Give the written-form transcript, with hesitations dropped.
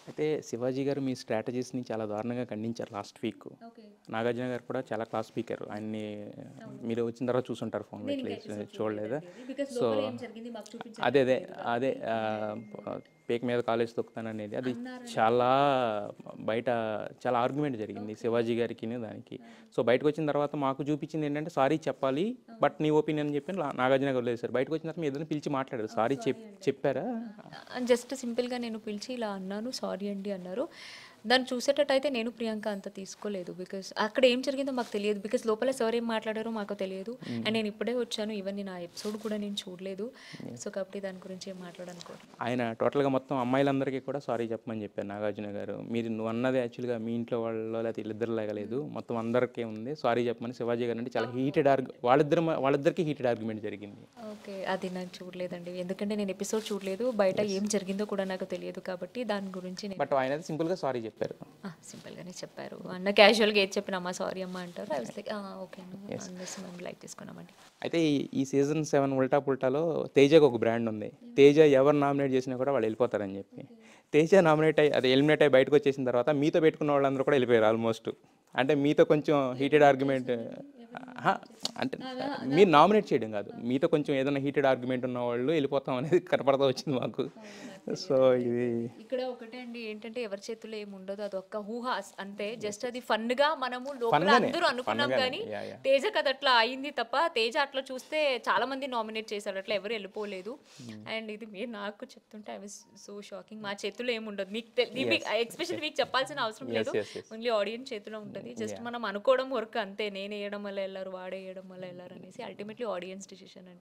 అయితే శివాజీ గారు మీ స్ట్రాటజీస్‌ని చాలా దారుణంగా ఖండించారు లాస్ట్ వీక్. ఓకే. నాగార్జున గారు కూడా చాలా క్లాస్ స్పీకర్. ఆయన్ని అవును. మీరు వచ్చిన తర్వాత చూసుంటారు ఫోన్‌లో నేను ఇట్లా ఇంకా ఎపిసోడ్ చూడలేదా? చూడలేదండి అది. బికాజ్ సో, లోపల ఏం జరిగింది మాకు అదే చూపించడానికి అదే లేదు అదే కాబట్టి పేక మీద కాలేసి తొక్కుతాననేది అది అన్నారని చాలా బయట చాలా ఆర్గ్యుమెంట్ జరిగింది ఓకే. శివాజీ గారికిను దానికి. ఆ! సో, బయటకొచ్చిన తర్వాత మాకు చూపించింది ఏంటంటే సారీ చెప్పాలి. అవును. బట్ నీ ఒపీనియన్ అని చెప్పి నాగార్జున గారు వదిలేసారు. బయటకొచ్చిన తర్వాత మీ ఇద్దరిని పిలిచి మాట్లాడారు. ఓహ్! సారీ సారీ అండి. చెప్పారా? జస్ట్ సింపుల్‌గా నేను పిలిచి ఇలా అన్నాను. సారీ అండి అన్నారు. దాన్ని చూసేటట్టయితే నేను ప్రియాంక అంత తీసుకోలేదు. బికాజ్ అక్కడ ఏం జరిగిందో మాకు తెలియదు. బికాజ్ లోపల సార్ ఏం మాట్లాడారో మాకు తెలియదు. అండ్ నేను ఇప్పుడే వచ్చాను. ఈవెన్ నేను ఆ ఎపిసోడ్ కూడా నేను చూడలేదు. సో, కాబట్టి దాని గురించి ఏం మాట్లాడనుకోవట్లేదు. ఆయన టోటల్‌గా మొత్తం అమ్మాయిలందరికీ కూడా సారీ చెప్పమని చెప్పారు నాగార్జున గారు. నువ్వన్నది యాక్చువల్‌గా మీ ఇంట్లో వాళ్ళలో లేకపోతే వీళ్ళిద్దరిలాగా లేదు. మొత్తం అందరికీ ఉంది. సారీ చెప్పమని శివాజీ గారు అంటే చాలా హీటెడ్ వాళ్ళిద్దరికీ హీటెడ్ ఆర్గ్యుమెంట్ జరిగింది. ఓకే. అది నాకు చూడలేదండి. ఎందుకంటే నేను ఎపిసోడ్ చూడలేదు. బయట ఏం జరిగిందో కూడా నాకు తెలియదు కాబట్టి దాని గురించి నేను బట్ ఆయనైతే సింపుల్‌గా సారీ చెప్పారు. సింపుల్‌గానే చెప్పారు. అన్న క్యాజువల్‌గా ఏది చెప్పినా అమ్మ సారీ అమ్మ అంటారు. ఐ వాస్ లైక్ ఓకే అన్న అనేసి మేము లైక్ తీసుకున్నామండి. అయితే ఈ సీజన్ 7 ఉల్టా పుల్టాలో తేజకి ఒక బ్రాండ్ ఉంది. తేజ ఎవరు నామినేట్ చేసినా కూడా వాళ్ళు వెళ్ళిపోతారని చెప్పి. తేజ ఎలిమినేట్ అయ్యి బయటకు వచ్చేసిన తర్వాత మీతో పెట్టుకున్న వాళ్ళందరూ కూడా వెళ్ళిపోయారు ఆల్మోస్ట్. అంటే మీతో కొంచెం హీటెడ్ ఆర్గ్యుమెంట్ అంటే మీరు నామినేట్ చేయడం కాదు. మీతో కొంచెం ఏదైనా హీటెడ్ ఆర్గ్యుమెంట్ ఉన్న వాళ్ళు వెళ్ళిపోతాం అనేది కనపడతా వచ్చింది మాకు. సో ఇది ఇక్కడ ఒకటే అండి ఏంటంటే ఎవరి చేతుల్లో ఏమి ఉండదు. అదొక్క ఊహ అంతే. జస్ట్ అది ఫన్‌గా మనము లోపల ఫన్‌గానే అందరూ అనుకున్నాం కానీ తేజకి అది అట్లా అయింది తప్ప తేజ అట్లా చూస్తే చాలా మంది నామినేట్ చేశారు. అట్లా ఎవరు వెళ్ళిపోలేదు. అండ్ ఇది మీరు నాకు చెప్తుంటే ఐ వాస్ సో షాకింగ్. మా చేతుల్లో ఏమి ఉండదు. మీకు ఎస్పెషల్లీ మీకు చెప్పాల్సిన అవసరం లేదు. ఓన్లీ ఆడియన్స్ చేతిలో ఉంటుంది. జస్ట్ మనం అనుకోవడం వరకు అంతే. నేను వేయడం వల్ల వెళ్ళారు, వాడే వేయడం వల్ల వెళ్ళారు అనేసి అల్టిమేట్లీ ఆడియన్స్ డిసిషన్ అండి.